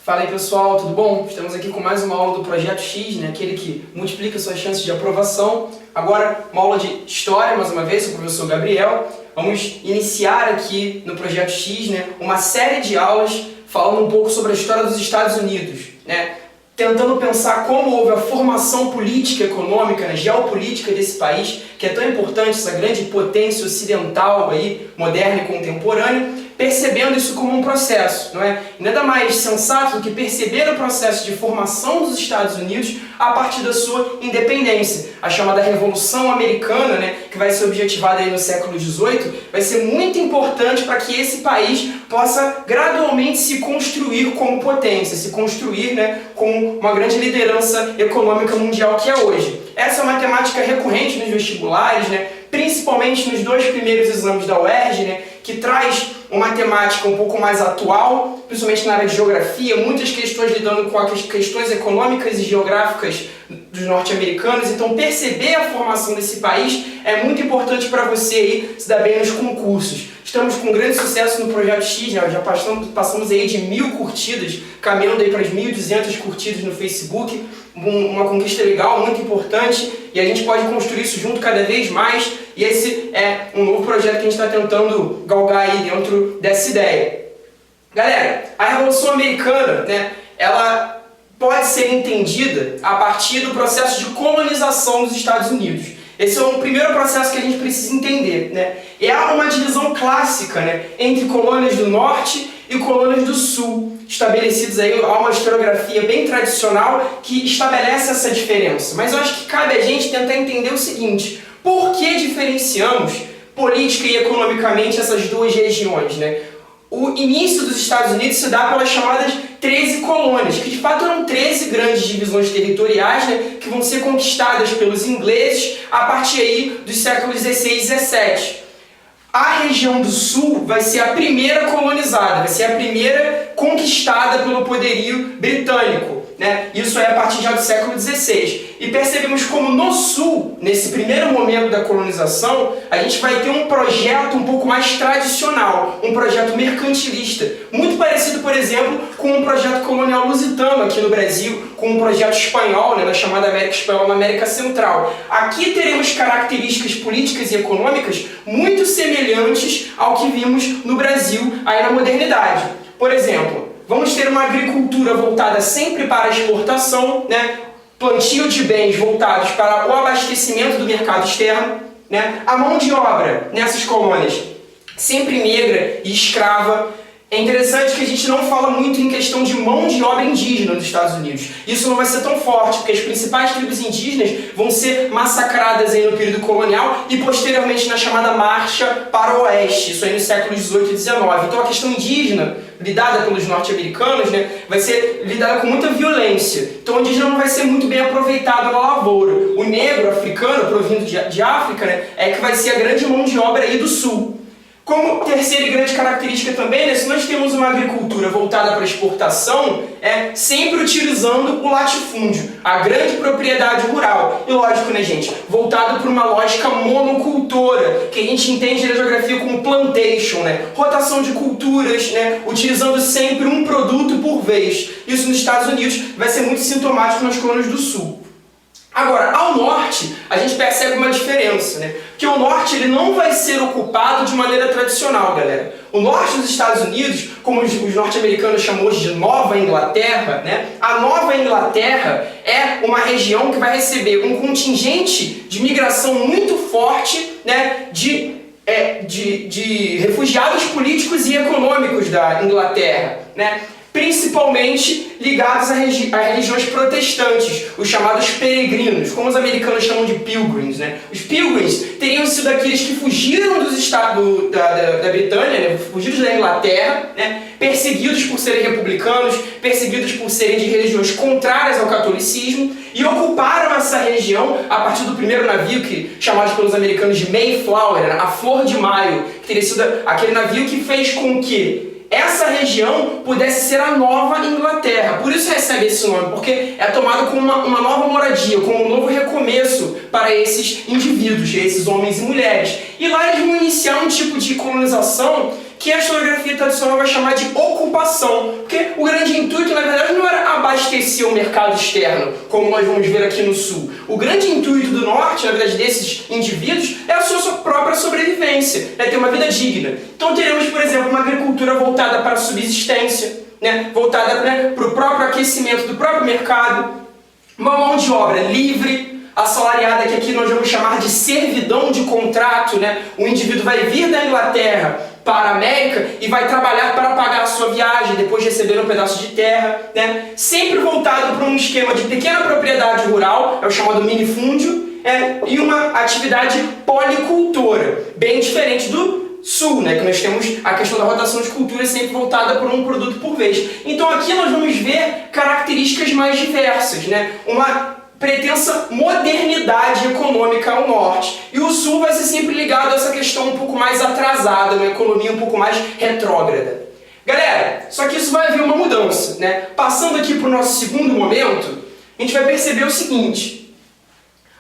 Fala aí pessoal, tudo bom? Estamos aqui com mais uma aula do Projeto X, né? Aquele que multiplica suas chances de aprovação. Agora, uma aula de História, mais uma vez, com o professor Gabriel. Vamos iniciar aqui no Projeto X, né, uma série de aulas falando um pouco sobre a história dos Estados Unidos, né? Tentando pensar como houve a formação política, econômica, né, geopolítica desse país, que é tão importante, essa grande potência ocidental, aí, moderna e contemporânea, percebendo isso como um processo, não é? E nada mais sensato do que perceber o processo de formação dos Estados Unidos a partir da sua independência. A chamada Revolução Americana, né, que vai ser objetivada aí no século XVIII, vai ser muito importante para que esse país possa gradualmente se construir como potência, se construir, né, como uma grande liderança econômica mundial que é hoje. Essa é uma temática recorrente nos vestibulares, né, principalmente nos dois primeiros exames da UERJ, né, que traz uma temática um pouco mais atual, principalmente na área de geografia, muitas questões lidando com as questões econômicas e geográficas dos norte-americanos. Então, perceber a formação desse país é muito importante para você aí se dar bem nos concursos. Estamos com grande sucesso no Projeto X, né? Já passamos aí de 1000 curtidas, caminhando aí para as 1200 curtidas no Facebook, uma conquista legal, muito importante, e a gente pode construir isso junto cada vez mais, e esse é um novo projeto que a gente está tentando galgar aí dentro dessa ideia. Galera, a Revolução Americana, né, ela pode ser entendida a partir do processo de colonização dos Estados Unidos. Esse é o primeiro processo que a gente precisa entender, né? E há uma divisão clássica, né, entre colônias do norte e colônias do sul, estabelecidos aí, há uma historiografia bem tradicional que estabelece essa diferença. Mas eu acho que cabe a gente tentar entender o seguinte: por que diferenciamos política e economicamente essas duas regiões, né? O início dos Estados Unidos se dá pelas chamadas 13 colônias, que de fato eram 13 grandes divisões territoriais, né, que vão ser conquistadas pelos ingleses a partir aí dos séculos XVI e XVII. A região do sul vai ser a primeira colonizada, vai ser a primeira conquistada pelo poderio britânico, né? Isso é a partir já do século XVI. E percebemos como no sul, nesse primeiro momento da colonização, a gente vai ter um projeto um pouco mais tradicional, um projeto mercantilista, muito parecido, por exemplo, com um projeto colonial lusitano aqui no Brasil, com um projeto espanhol, né, na chamada América Espanhola, na América Central. Aqui teremos características políticas e econômicas muito semelhantes ao que vimos no Brasil aí na modernidade. Por exemplo, vamos ter uma agricultura voltada sempre para a exportação, né? Plantio de bens voltados para o abastecimento do mercado externo, né? A mão de obra nessas colônias sempre negra e escrava. É interessante que a gente não fala muito em questão de mão de obra indígena nos Estados Unidos. Isso não vai ser tão forte, porque as principais tribos indígenas vão ser massacradas aí no período colonial e posteriormente na chamada Marcha para o Oeste, isso aí nos séculos XVIII e XIX. Então a questão indígena, lidada pelos norte-americanos, né, vai ser lidada com muita violência. Então o indígena não vai ser muito bem aproveitado na lavoura. O negro africano, provindo de África, né, é que vai ser a grande mão de obra aí do sul. Como terceira e grande característica também, né, se nós temos uma agricultura voltada para a exportação, sempre utilizando o latifúndio, a grande propriedade rural. E lógico, né, gente, voltado para uma lógica monocultora, que a gente entende na geografia como plantation, né, rotação de culturas, né, utilizando sempre um produto por vez. Isso nos Estados Unidos vai ser muito sintomático nas colônias do sul. Agora, ao norte, a gente percebe uma diferença, né? Porque o norte ele não vai ser ocupado de maneira tradicional, galera. O norte dos Estados Unidos, como os norte-americanos chamam hoje de Nova Inglaterra, né? A Nova Inglaterra é uma região que vai receber um contingente de migração muito forte, né, de refugiados políticos e econômicos da Inglaterra, né? Principalmente ligados a religiões protestantes, os chamados peregrinos, como os americanos chamam de pilgrims, né? Os pilgrims teriam sido aqueles que fugiram dos estados da Britânia, né? Fugidos da Inglaterra, né? Perseguidos por serem republicanos, perseguidos por serem de religiões contrárias ao catolicismo, e ocuparam essa região a partir do primeiro navio, chamado pelos americanos de Mayflower, né? A Flor de Maio, que teria sido aquele navio que fez com que essa região pudesse ser a Nova Inglaterra. Por isso recebe esse nome, porque é tomado como uma nova moradia, como um novo recomeço para esses indivíduos, esses homens e mulheres. E lá eles vão iniciar um tipo de colonização que que a historiografia tradicional vai chamar de ocupação, porque o grande intuito, na verdade, não era abastecer o mercado externo, como nós vamos ver aqui no Sul. O grande intuito do Norte, na verdade, desses indivíduos, é a sua própria sobrevivência, ter uma vida digna. Então teremos, por exemplo, uma agricultura voltada para a subsistência, voltada para o próprio aquecimento do próprio mercado, uma mão de obra livre, assalariada, que aqui nós vamos chamar de servidão de contrato, O indivíduo vai vir da Inglaterra para a América e vai trabalhar para pagar a sua viagem, depois de receber um pedaço de terra, Sempre voltado para um esquema de pequena propriedade rural, é o chamado minifúndio, e uma atividade policultora, bem diferente do Sul, que nós temos a questão da rotação de cultura sempre voltada por um produto por vez. Então aqui nós vamos ver características mais diversas, Uma pretensa modernidade econômica ao norte. E o sul vai ser sempre ligado a essa questão um pouco mais atrasada, uma economia um pouco mais retrógrada. Galera, só que isso vai haver uma mudança, Passando aqui para o nosso segundo momento, a gente vai perceber o seguinte: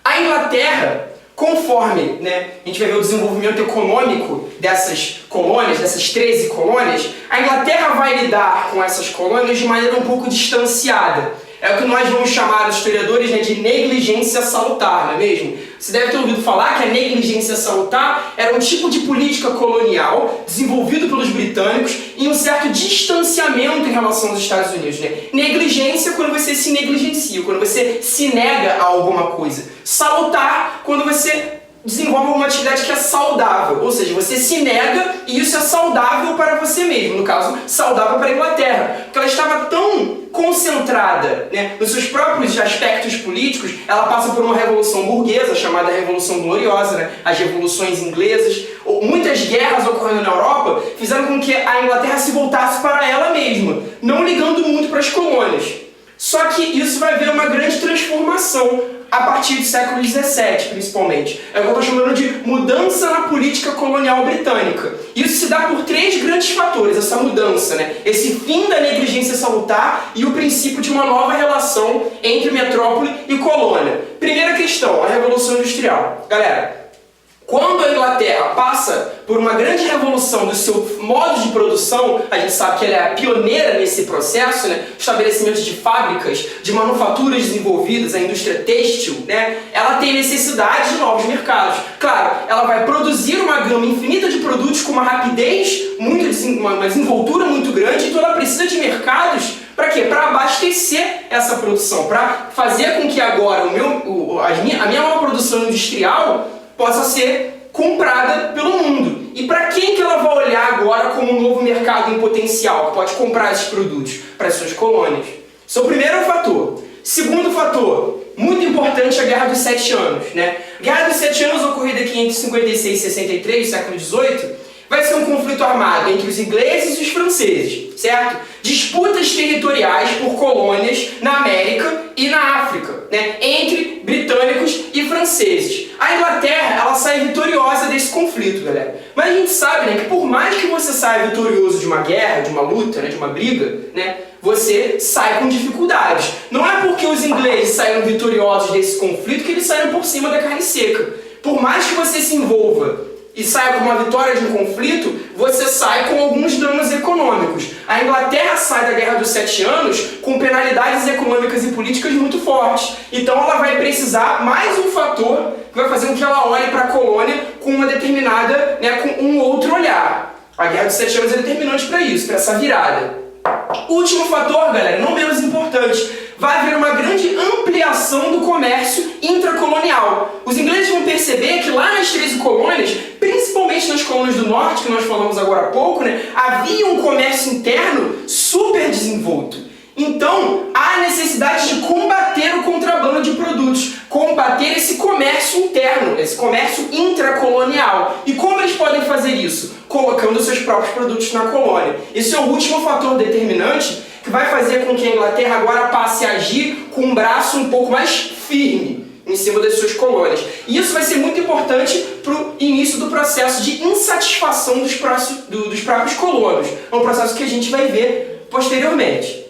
a Inglaterra, conforme a gente vai ver o desenvolvimento econômico dessas colônias, dessas 13 colônias, a Inglaterra vai lidar com essas colônias de maneira um pouco distanciada. É o que nós vamos chamar, os historiadores, de negligência salutar, não é mesmo? Você deve ter ouvido falar que a negligência salutar era um tipo de política colonial desenvolvido pelos britânicos em um certo distanciamento em relação aos Estados Unidos. Negligência quando você se negligencia, quando você se nega a alguma coisa. Salutar quando você desenvolve uma atividade que é saudável, ou seja, você se nega e isso é saudável para você mesmo, no caso, saudável para a Inglaterra, porque ela estava tão concentrada nos seus próprios aspectos políticos. Ela passa por uma revolução burguesa, chamada Revolução Gloriosa, as revoluções inglesas, muitas guerras ocorrendo na Europa fizeram com que a Inglaterra se voltasse para ela mesma, não ligando muito para as colônias. Só que isso vai haver uma grande transformação a partir do século XVII, principalmente. É o que eu estou chamando de mudança na política colonial britânica. Isso se dá por 3 grandes fatores, essa mudança, Esse fim da negligência salutar e o princípio de uma nova relação entre metrópole e colônia. Primeira questão, a Revolução Industrial. Galera, quando a Inglaterra passa por uma grande revolução do seu modo de produção, a gente sabe que ela é a pioneira nesse processo, estabelecimento de fábricas, de manufaturas desenvolvidas, a indústria têxtil, ela tem necessidade de novos mercados. Claro, ela vai produzir uma gama infinita de produtos com uma rapidez, uma desenvoltura muito grande, então ela precisa de mercados. Para quê? Para abastecer essa produção, para fazer com que agora a minha nova produção industrial possa ser comprada pelo mundo. E para quem que ela vai olhar agora como um novo mercado em potencial, que pode comprar esses produtos? Para as suas colônias. Esse é o primeiro fator. Segundo fator, muito importante, a Guerra dos 7 Anos. A Guerra dos 7 Anos, ocorrida aqui entre 56 e 63, século XVIII, vai ser um conflito armado entre os ingleses e os franceses, certo? Disputas territoriais por colônias na América e na África, entre britânicos e franceses. A Inglaterra, ela sai vitoriosa desse conflito, galera. Mas a gente sabe, que por mais que você saia vitorioso de uma guerra, de uma luta, de uma briga, você sai com dificuldades. Não é porque os ingleses saíram vitoriosos desse conflito que eles saíram por cima da carne seca. Por mais que você se envolva e saia com uma vitória de um conflito, você sai com alguns danos econômicos. A Inglaterra sai da Guerra dos 7 Anos com penalidades econômicas e políticas muito fortes. Então ela vai precisar mais um fator que vai fazer com que ela olhe para a colônia com uma determinada, com um outro olhar. A Guerra dos 7 Anos é determinante para isso, para essa virada. Último fator, galera, não menos importante, vai haver uma grande ampliação do comércio intracolonial. Os ingleses vão perceber que lá nas 13 colônias, principalmente nas colônias do norte, que nós falamos agora há pouco, havia um comércio interno super desenvolto. Então, há necessidade de combater o contrabando de produtos, combater esse comércio interno, esse comércio intracolonial. E como eles podem fazer isso? Colocando seus próprios produtos na colônia. Esse é o último fator determinante que vai fazer com que a Inglaterra agora passe a agir com um braço um pouco mais firme em cima das suas colônias. E isso vai ser muito importante para o início do processo de insatisfação dos próprios colonos. É um processo que a gente vai ver posteriormente.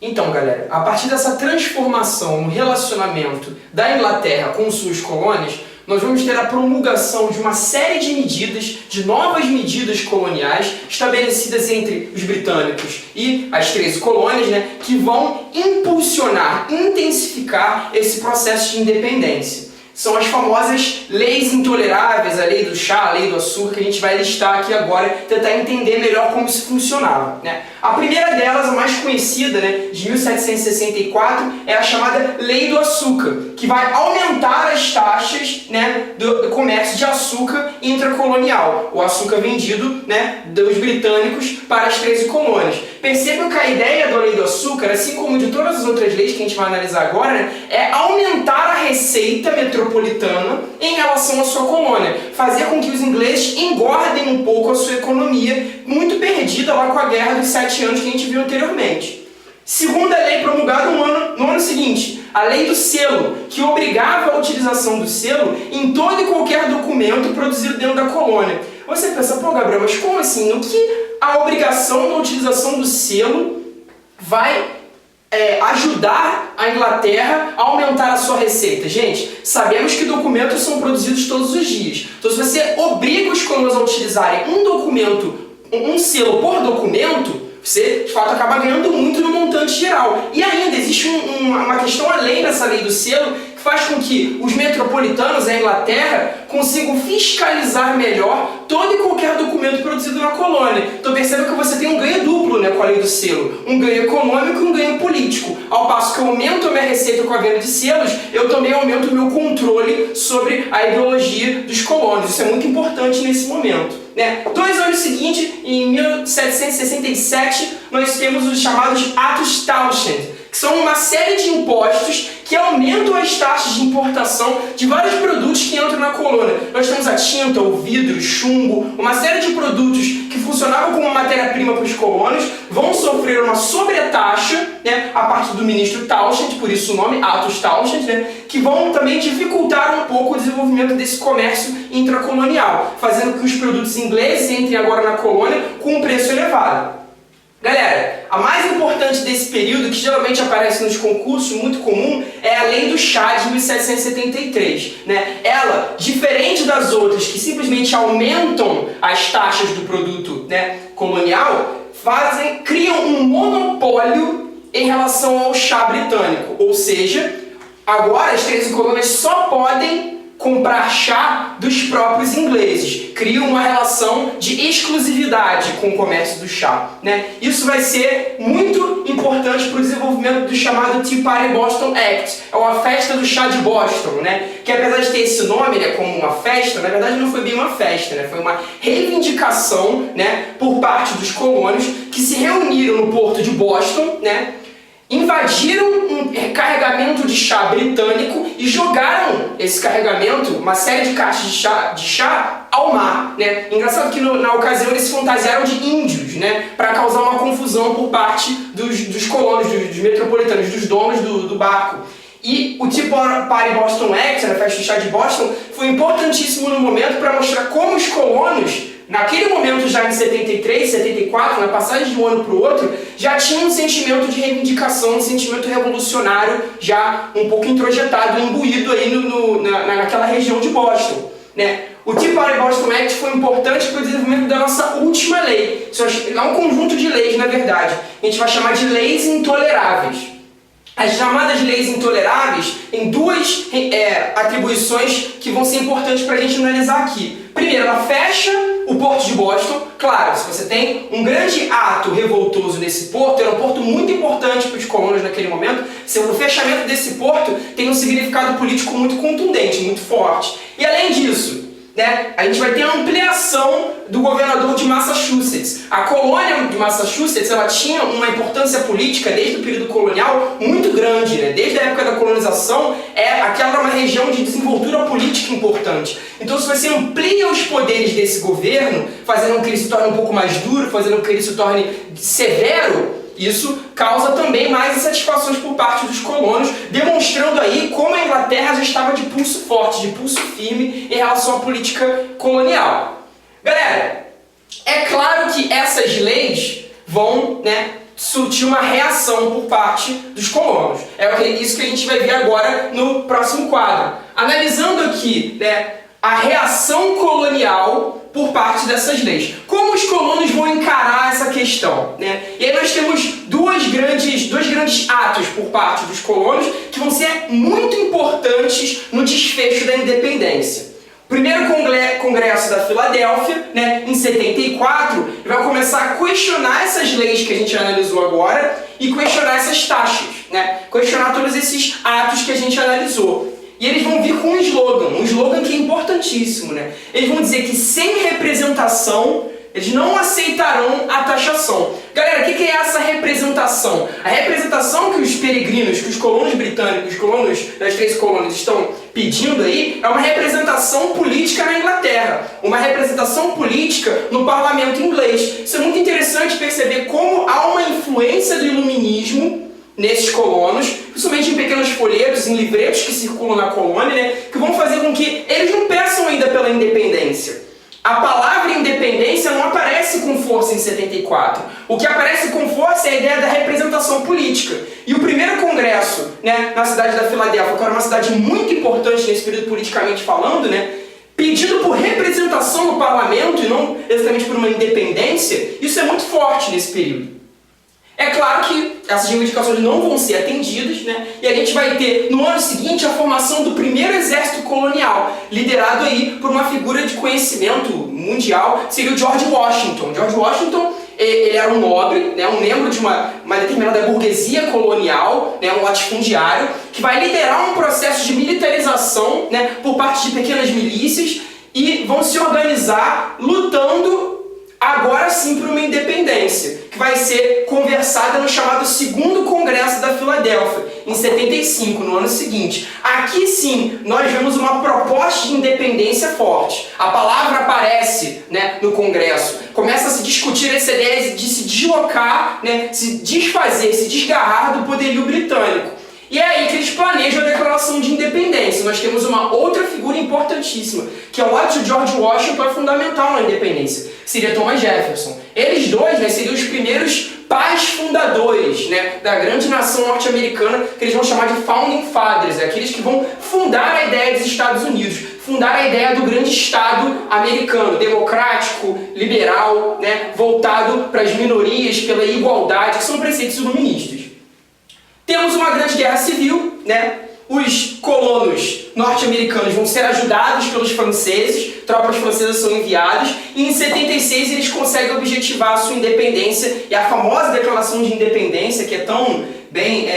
Então, galera, a partir dessa transformação no relacionamento da Inglaterra com suas colônias, nós vamos ter a promulgação de uma série de medidas, de novas medidas coloniais estabelecidas entre os britânicos e as 13 colônias, né, que vão impulsionar, intensificar esse processo de independência. São as famosas leis intoleráveis, a lei do chá, a lei do açúcar, que a gente vai listar aqui agora e tentar entender melhor como isso funcionava, né? A primeira delas, a mais conhecida, né, de 1764, é a chamada Lei do Açúcar, que vai aumentar as taxas, né, do comércio de açúcar intracolonial, o açúcar vendido, né, dos britânicos para as 13 colônias. Percebam que a ideia da Lei do Açúcar, assim como de todas as outras leis que a gente vai analisar agora, né, é aumentar a receita metropolitana em relação à sua colônia, fazer com que os ingleses engordem um pouco a sua economia, muito perdida lá com a Guerra dos 7 anos que a gente viu anteriormente. Segunda lei promulgada no ano seguinte, a Lei do Selo, que obrigava a utilização do selo em todo e qualquer documento produzido dentro da colônia. Você pensa, pô, Gabriel, mas como assim? No que a obrigação da utilização do selo vai ajudar a Inglaterra a aumentar a sua receita? Gente, sabemos que documentos são produzidos todos os dias. Então, se você obriga os colonos a utilizarem um documento, um selo por documento, você, de fato, acaba ganhando muito no montante geral. E ainda existe uma questão além dessa lei do selo, que faz com que os metropolitanos da Inglaterra consigam fiscalizar melhor todo e qualquer documento produzido na colônia. Então perceba que você tem um ganho duplo, né, com a lei do selo. Um ganho econômico e um ganho político. Ao passo que eu aumento a minha receita com a venda de selos, eu também aumento o meu controle sobre a ideologia dos colonos. Isso é muito importante nesse momento, né? 2 anos seguintes, em 1767, nós temos os chamados Atos Townshend, que são uma série de impostos que aumentam as taxas de importação de vários produtos que entram na colônia. Nós temos a tinta, o vidro, o chumbo, uma série de produtos que funcionavam como matéria-prima para os colonos, vão sofrer uma sobretaxa, né, a partir do ministro Townshend, por isso o nome, Atos Townshend, né, que vão também dificultar um pouco o desenvolvimento desse comércio intracolonial, fazendo com que os produtos ingleses entrem agora na colônia com um preço elevado. Galera, a mais importante desse período, que geralmente aparece nos concursos, muito comum, é a Lei do Chá de 1773. Né? Ela, diferente das outras, que simplesmente aumentam as taxas do produto, né, colonial, criam um monopólio em relação ao chá britânico. Ou seja, agora as 13 colônias só podem comprar chá dos próprios ingleses. Criam uma relação de exclusividade com o comércio do chá, né? Isso vai ser muito importante para o desenvolvimento do chamado Tea Party Boston Act, é uma festa do chá de Boston, né? Que apesar de ter esse nome, né, como uma festa, na verdade não foi bem uma festa, né? Foi uma reivindicação, né, por parte dos colonos que se reuniram no porto de Boston, né? Invadiram um carregamento de chá britânico e jogaram esse carregamento, uma série de caixas de chá ao mar, né? Engraçado que na ocasião eles se fantasiaram de índios, né? Para causar uma confusão por parte dos colonos, dos metropolitanos, dos donos do barco. E o Tea Party Boston Act, a festa do chá de Boston, foi importantíssimo no momento para mostrar como os colonos, naquele momento já em 73, 74, na passagem de um ano para o outro, já tinha um sentimento de reivindicação, um sentimento revolucionário já um pouco introjetado, imbuído aí naquela região de Boston, né? O Tea Party Boston Act foi importante para o desenvolvimento da nossa última lei. É um conjunto de leis, na verdade. A gente vai chamar de leis intoleráveis. As chamadas leis intoleráveis têm duas atribuições que vão ser importantes para a gente analisar aqui. Primeiro, ela fecha o porto de Boston. Claro, se você tem um grande ato revoltoso nesse porto, era um porto muito importante para os colonos naquele momento, o fechamento desse porto tem um significado político muito contundente, muito forte. E além disso, né, a gente vai ter a ampliação do governador de Massachusetts. A colônia de Massachusetts, ela tinha uma importância política desde o período colonial muito grande, né? Desde a época da colonização, aquela era uma região de desenvoltura política importante. Então, se você amplia os poderes desse governo, fazendo com que ele se torne um pouco mais duro, fazendo com que ele se torne severo, isso causa também mais insatisfações por parte dos colonos, demonstrando aí como a Inglaterra já estava de pulso forte, de pulso firme em relação à política colonial. Galera, é claro que essas leis vão, né, surtiu uma reação por parte dos colonos. É isso que a gente vai ver agora no próximo quadro. Analisando aqui, né, a reação colonial por parte dessas leis. Como os colonos vão encarar essa questão, né? E aí nós temos dois grandes atos por parte dos colonos que vão ser muito importantes no desfecho da independência. O primeiro congresso da Filadélfia, né, em 74, vai começar a questionar essas leis que a gente analisou agora e questionar essas taxas, né? Questionar todos esses atos que a gente analisou. E eles vão vir com um slogan que é importantíssimo, né? Eles vão dizer que sem representação, eles não aceitarão a taxação. Galera, o que é essa representação? A representação que os peregrinos, que os colonos britânicos, os colonos das 3 colônias estão pedindo aí, é uma representação política na Inglaterra. Uma representação política no parlamento inglês. Isso é muito interessante perceber como há uma influência do iluminismo nesses colonos, principalmente em pequenos folhetos, em livretos que circulam na colônia, né, que vão fazer com que eles não peçam ainda pela independência. A palavra independência não aparece com força em 74. O que aparece com força é a ideia da representação política. E o primeiro congresso, né, na cidade da Filadélfia, que era uma cidade muito importante nesse período politicamente falando, né, pedido por representação no parlamento e não exatamente por uma independência, isso é muito forte nesse período. É claro que essas reivindicações não vão ser atendidas, né? E a gente vai ter no ano seguinte a formação do primeiro exército colonial, liderado aí por uma figura de conhecimento mundial, seria o George Washington. George Washington, ele era um nobre, né? Um membro de uma determinada burguesia colonial, né? Um latifundiário, que vai liderar um processo de militarização, né? Por parte de pequenas milícias e vão se organizar lutando agora sim por uma independência, que vai ser conversada no chamado segundo congresso da Filadélfia, em 75, no ano seguinte. Aqui sim, nós vemos uma proposta de independência forte. A palavra aparece, né, no congresso. Começa a se discutir essa ideia de se deslocar, né, se desfazer, se desgarrar do poderio britânico. E é aí que eles planejam a declaração de independência. Nós temos uma outra figura importantíssima, que ao lado de George Washington é fundamental na independência, seria Thomas Jefferson. Eles dois, né, seriam os primeiros pais fundadores, né, da grande nação norte-americana, que eles vão chamar de Founding Fathers, aqueles que vão fundar a ideia dos Estados Unidos, fundar a ideia do grande Estado americano, democrático, liberal, né, voltado para as minorias, pela igualdade, que são preceitos iluministas. Temos uma grande guerra civil, né? Os colonos norte-americanos vão ser ajudados pelos franceses, tropas francesas são enviadas, e em 76 eles conseguem objetivar a sua independência, e a famosa Declaração de Independência, que é tão bem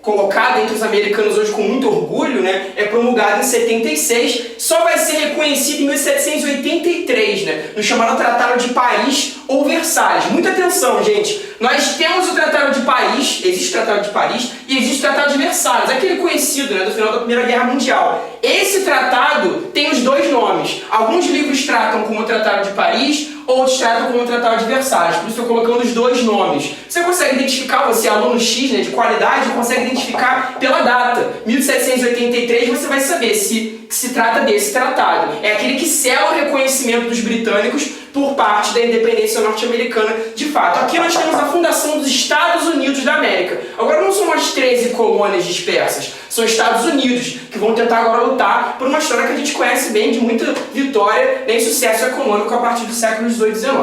colocada entre os americanos hoje com muito orgulho, né, é promulgada em 76, só vai ser reconhecida em 1783, né, no chamado Tratado de Paris ou Versalhes. Muita atenção, gente. Nós temos o Tratado de Paris, existe o Tratado de Paris e existe o Tratado de Versalhes, aquele conhecido, né, do final da Primeira Guerra Mundial. Esse tratado tem os dois nomes. Alguns livros tratam como o Tratado de Paris, outros tratam como o Tratado de Versalhes. Por isso estou colocando os dois nomes. Você consegue identificar, você é aluno X, né, de qualidade, consegue identificar pela data. 1783 você vai saber se trata desse tratado. É aquele que sela o reconhecimento dos britânicos por parte da independência norte-americana de fato. Aqui nós temos a fundação dos Estados Unidos da América. Agora não são as 13 colônias dispersas, são Estados Unidos, que vão tentar agora lutar por uma história que a gente conhece bem, de muita vitória, né, e sucesso econômico a partir do século XVIII e XIX.